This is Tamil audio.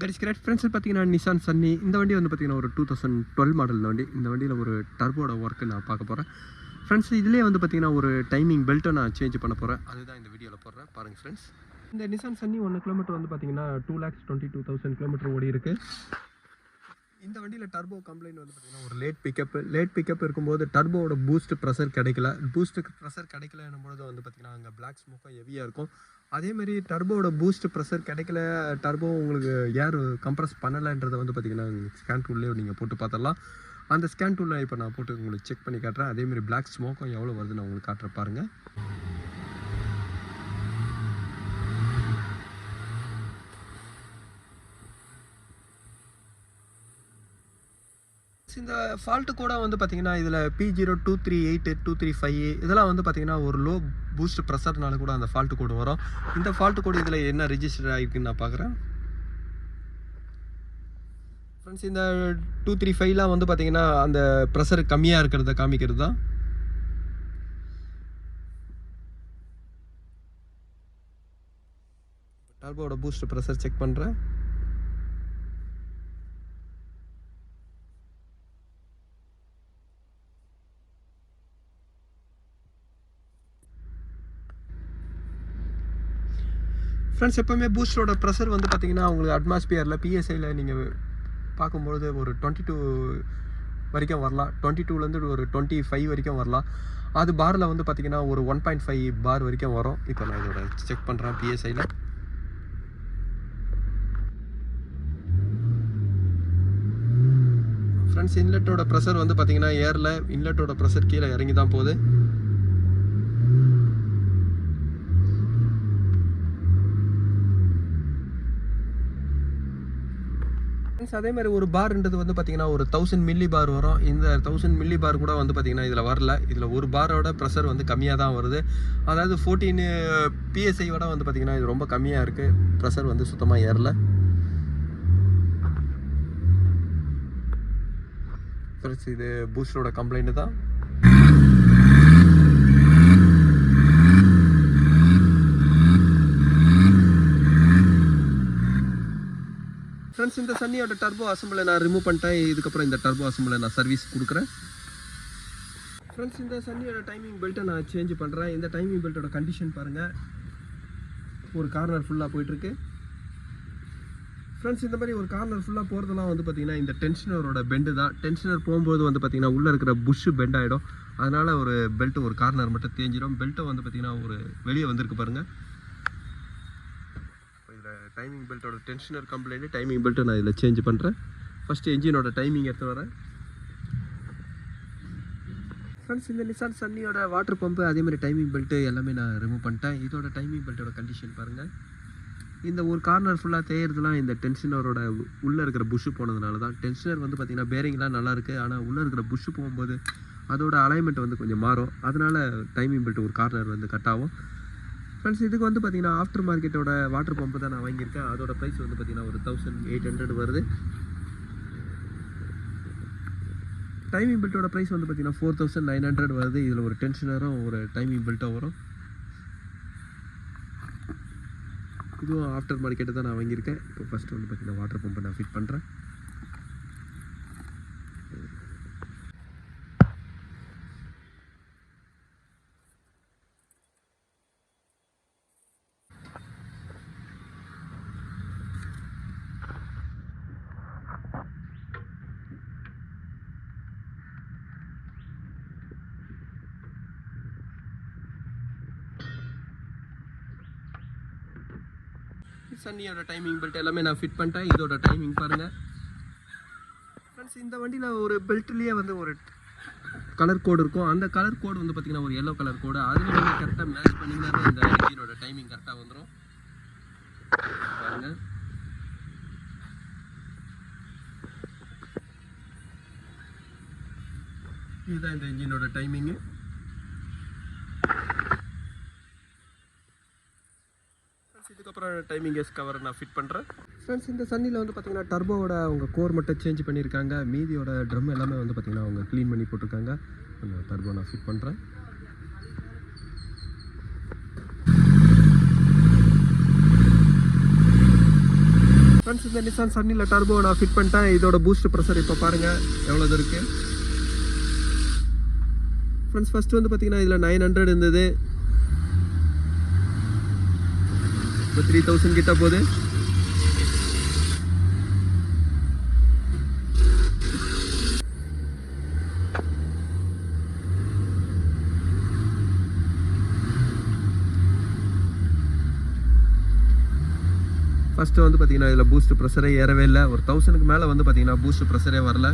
கிரேட் ஃப்ரெண்ட்ஸ் பார்த்தீங்கன்னா நிசான் சன்னி இந்த வண்டி வந்து பார்த்தீங்கன்னா ஒரு 2012 மாடல் இந்த வண்டி. இந்த வண்டியில் ஒரு டர்போட ஒர்க்கு நான் பார்க்க போகிறேன் ஃப்ரெண்ட்ஸ். இதிலே வந்து பார்த்தீங்கன்னா ஒரு டைமிங் பெல்ட்டை நான் சேஞ்ச் பண்ண போகிறேன். அதுதான் இந்த வீடியோவில் போடுறேன் பாருங்கள் ஃப்ரெண்ட்ஸ். இந்த நிசான் சன்னி 1 கிலோமீட்டர் வந்து பார்த்தீங்கன்னா 2,22,000 கிலோமீட்டர் ஓடி இருக்குது. இந்த வண்டியில் டர்போ கம்ப்ளைண்ட் வந்து பார்த்தீங்கன்னா ஒரு லேட் பிக்கப் இருக்கும்போது டர்போவோட பூஸ்ட் ப்ரெஷர் கிடைக்கலன்னும் பொழுது வந்து பார்த்தீங்கன்னா அங்கே பிளாக் ஸ்மோக்காக ஹெவியாக இருக்கும். அதேமாரி டர்போவோட பூஸ்ட் ப்ரெஷர் கிடைக்கல, டர்போ உங்களுக்கு ஏர் கம்ப்ரஸ் பண்ணலைன்றதை வந்து பார்த்தீங்கன்னா ஸ்கேன் டூல்லேயே நீங்கள் போட்டு பார்த்தரலாம். அந்த ஸ்கேன் டூலில் இப்போ நான் போட்டு உங்களுக்கு செக் பண்ணி காட்டுறேன். அதேமாரி பிளாக் ஸ்மோக்கும் எவ்வளோ வருதுன்னு உங்களுக்கு காட்டுற பாருங்கள். இந்த ஃபால்ட்டு கூட வந்து பார்த்தீங்கன்னா இதில் P0238 235 இதெல்லாம் வந்து பார்த்தீங்கன்னா ஒரு லோ பூஸ்ட் ப்ரெஷர்னால கூட அந்த ஃபால்ட்டு கோடு வரும். இந்த ஃபால்ட்டு கோடு இதில் என்ன ரிஜிஸ்டர் ஆகிருக்குன்னு நான் பார்க்குறேன் ஃப்ரெண்ட்ஸ். இந்த 235லாம் வந்து பார்த்தீங்கன்னா அந்த ப்ரெஷர் கம்மியாக இருக்கிறத காமிக்கிறது தான். டர்போட பூஸ்ட் ப்ரெஷர் செக் பண்ணுறேன். ஃப்ரெண்ட்ஸ் எப்போவுமே பூஸ்டரோட ப்ரெஷர் வந்து பார்த்தீங்கன்னா உங்களுக்கு அட்மாஸ்பியரில் PSIயில் நீங்கள் பார்க்கும்பொழுது ஒரு 22 வரைக்கும் வரலாம். 22லேருந்து ஒரு 25 வரைக்கும் வரலாம். அது பாரில் வந்து பார்த்தீங்கன்னா ஒரு 1.5 பார் வரைக்கும் வரும். இப்போ நான் இதோட செக் பண்ணுறேன் PSIயில். ஃப்ரெண்ட்ஸ் இன்லெட்டோட ப்ரெஷர் வந்து பார்த்தீங்கன்னா ஏரில் இன்லெட்டோட ப்ரெஷர் கீழே இறங்கி தான் போகுது. அதே மாதிரி ஒரு பார்ன்றது வந்து பார்த்தீங்கன்னா ஒரு 1000 மில்லி பார் வரும். இந்த 1000 மில்லி பார் கூட வந்து பார்த்தீங்கன்னா இதில் வரல. இதில் ஒரு பாரோட ப்ரெஷர் வந்து கம்மியாக தான் வருது. அதாவது 14 PSI விட வந்து பார்த்தீங்கன்னா இது ரொம்ப கம்மியாக இருக்குது. ப்ரெஷர் வந்து சுத்தமாக ஏறல. ஃப்ரெண்ட்ஸ் இது பூஸ்டரோட கம்ப்ளைண்ட் தான். ஃப்ரெண்ட்ஸ் இந்த சன்னியோட டர்போ அசம்பிளை நான் ரிமூவ் பண்ணிட்டேன். இதுக்கப்புறம் இந்த டர்போ அசம்பிளை நான் சர்வீஸ் கொடுக்குறேன். ஃப்ரெண்ட்ஸ் இந்த சன்னியோட டைமிங் பெல்ட்டை நான் சேஞ்ச் பண்ணுறேன். இந்த டைமிங் பெல்ட்டோட கண்டிஷன் பாருங்கள். ஒரு கார்னர் ஃபுல்லாக போயிட்டுருக்கு. ஃப்ரெண்ட்ஸ் இந்த மாதிரி ஒரு கார்னர் ஃபுல்லாக போகிறதுலாம் வந்து பார்த்திங்கன்னா இந்த டென்ஷனரோட பெண்டு தான். டென்ஷனர் போகும்போது வந்து பார்த்திங்கன்னா உள்ளே இருக்கிற புஷ்ஷு பெண்ட் ஆகிடும். அதனால் ஒரு பெல்ட்டு ஒரு கார்னர் மட்டும் தேஞ்சிடும். பெல்ட்டை வந்து பார்த்திங்கன்னா ஒரு வெளியே வந்திருக்கு பாருங்கள். டைமிங் பெல்ட்டோட டென்ஷனர் கம்ப்ளைண்ட் டைமிங் பெல்ட்டை நான் இதில் சேஞ்ச் பண்ணுறேன். ஃபஸ்ட்டு என்ஜினோட டைமிங் எடுத்து வரேன். ஃப்ரெண்ட்ஸ் இந்த நிசான் சன்னியோட வாட்டர் பம்பு அதேமாதிரி டைமிங் பெல்ட்டு எல்லாமே நான் ரிமூவ் பண்ணிட்டேன். இதோட டைமிங் பெல்ட்டோட கண்டிஷன் பாருங்கள். இந்த ஒரு கார்னர் ஃபுல்லாக தேயறதுலாம் இந்த டென்ஷனரோட உள்ளே இருக்கிற புஷ்ஷு போனதுனால தான். டென்ஷனர் வந்து பார்த்திங்கன்னா பேரிங்லாம் நல்லாயிருக்கு. ஆனால் உள்ளே இருக்கிற புஷ்ஷு போகும்போது அதோட அலைன்மெண்ட் வந்து கொஞ்சம் மாறும். அதனால் டைமிங் பெல்ட் ஒரு கார்னர் வந்து கட் ஆகும். ஃப்ரெண்ட்ஸ் இதுக்கு வந்து பார்த்தீங்கன்னா ஆஃப்டர் மார்க்கெட்டோட வாட்டர் பம்பு தான் நான் வாங்கியிருக்கேன். அதோட ப்ரைஸ் வந்து பார்த்தீங்கன்னா ஒரு 1800 வருது. டைமிங் பெல்ட்டோட ப்ரைஸ் வந்து பார்த்தீங்கன்னா 4900 வருது. இதில் ஒரு டென்ஷனரும் ஒரு டைமிங் பெல்ட்டும் வரும். இதுவும் ஆஃப்டர் மார்க்கெட்டு தான் நான் வாங்கியிருக்கேன். இப்போ ஃபஸ்ட்டு வந்து பார்த்தீங்கன்னா வாட்டர் பம்பை நான் ஃபிட் பண்ணுறேன். சன்னியோட டைமிங் பெல்ட் எல்லாமே நான் ஃபிட் பண்ணிட்டேன். இதோட டைமிங் பாருங்கள் ஃப்ரெண்ட்ஸ். இந்த வண்டியில் ஒரு பெல்ட்லேயே வந்து ஒரு கலர் கோடு இருக்கும். அந்த கலர் கோடு வந்து பார்த்திங்கன்னா ஒரு எல்லோ கலர் கோடு. அதில் நீங்கள் கரெக்டாக மேட்ச் பண்ணிங்கன்னா இந்த இன்ஜினோட டைமிங் கரெக்டாக வந்துடும் பாருங்கள். இதுதான் இந்த இன்ஜினோட டைமிங்கு. இதுக்கப்புறம் டைமிங் எஸ் கவர் நான் ஃபிட் பண்ணுறேன். ஃப்ரெண்ட்ஸ் இந்த சன்னியில் வந்து பார்த்திங்கன்னா டர்போவோட அவங்க கோர் மட்டும் சேஞ்ச் பண்ணியிருக்காங்க. மீதியோட ட்ரம் எல்லாமே வந்து பார்த்திங்கன்னா அவங்க க்ளீன் பண்ணி போட்டிருக்காங்க. அந்த டர்போ நான் ஃபிட் பண்ணுறேன். ஃப்ரெண்ட்ஸ் இந்த நிசான் சன்னியில் டர்போ நான் ஃபிட் பண்ணிட்டேன். இதோட பூஸ்ட் ப்ரெஷர் இப்போ பாருங்கள் எவ்வளோ இது இருக்குது. ஃப்ரெண்ட்ஸ் ஃபஸ்ட்டு வந்து பார்த்தீங்கன்னா இதில் 900 இருந்தது, இப்போ 3000 கிட்ட போகுது. ஃபஸ்ட்டு வந்து பார்த்தீங்கன்னா இதில் பூஸ்ட் ப்ரெஷரே ஏறவே இல்லை. ஒரு 1000க்கு மேலே வந்து பார்த்தீங்கன்னா பூஸ்ட் ப்ரெஷரே வரல.